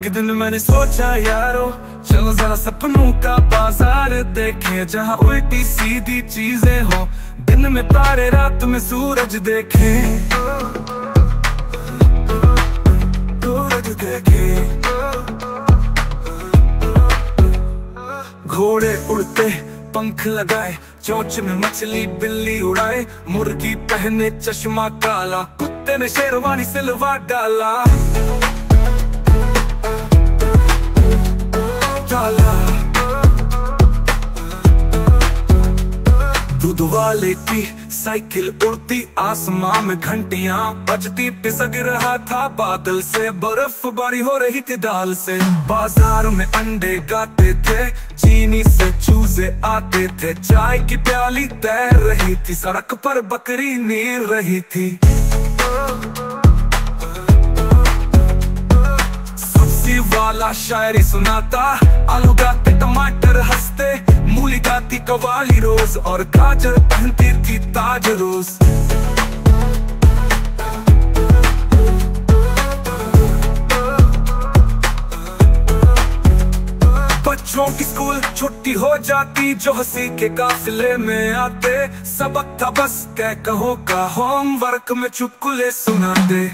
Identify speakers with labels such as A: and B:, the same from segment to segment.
A: एक दिन मैंने सोचा यारो, चलो जरा सपनों का बाजार देखें, जहाँ उल्टी सीधी चीजें हो। दिन में तारे, रात में सूरज देखें, सूरज देखें। घोड़े उड़ते, पंख लगाए, चोंच में मछली बिल्ली उड़ाए। मुर्गी पहने चश्मा काला, कुत्ते ने शेरवानी सिलवा डाला। दूध वाले की साइकिल उड़ती, आसमां में घंटियां बजती। पिसक रहा था बादल से, बर्फबारी हो रही थी दाल से। बाजार में अंडे गाते थे, चीनी से चूजे आते थे। चाय की प्याली तैर रही थी, सड़क पर बकरी नीर रही थी। सब्जी वाला शायरी सुनाता, आलू गाते टमाटर हंसते। मूली गाती कवाली रोज, और गाजर पहनती थी ताज रोज। बच्चों की स्कूल छुट्टी हो जाती, जो हंसी के काफिले में आते। सबक था बस कह कहो का, होमवर्क में चुटकुले सुनाते।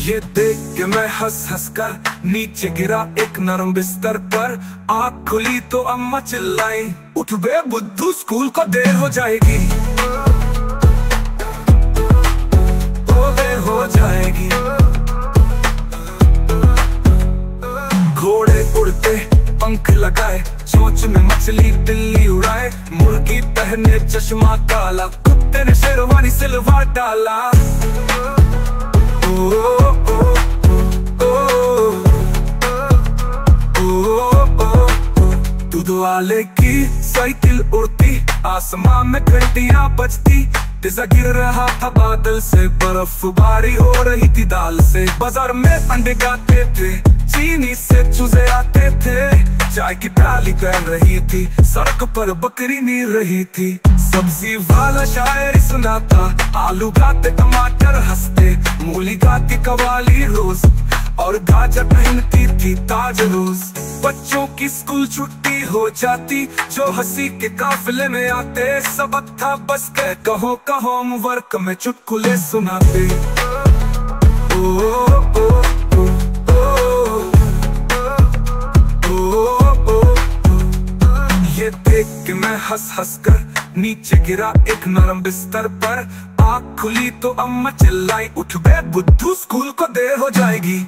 A: ये देख के मैं हंस हंस कर नीचे गिरा एक नरम बिस्तर पर। आँख खुली तो अम्मा चिल्लाई, उठ बे बुद्धू स्कूल को देर हो जाएगी, देर हो जाएगी। घोड़े उड़ते, पंख लगाए, चोंच में मछली बिल्ली उड़ाए। मुर्गी पहने चश्मा काला, कुत्ते ने शेरवानी सिलवा डाला। दूध वाले की साइकिल उड़ती, आसमां में घंटियां बजती। पिज़्ज़ा गिर रहा था बादल से, बर्फबारी हो रही थी दाल से। बाजार में अंडे गाते थे, चीनी से चूजे आते थे। चाय की प्याली तैर रही थी, सड़क पर बकरी नीर रही थी। सब्जी वाला शायरी सुनाता, आलू गाते टमाटर हंसते। मूली गाती कवाली रोज, और गाजर पहनती थी ताज रोज। बच्चों की स्कूल छुट्टी हो जाती, जो हंसी के काफिले में आते। सबक था बस कह कहो का, होमवर्क में चुटकुले सुनाते। ये देख के मैं हंस हंस कर नीचे गिरा एक नरम बिस्तर पर। आँख खुली तो अम्मा चिल्लाई, उठ बे बुद्धू स्कूल को देर हो जाएगी।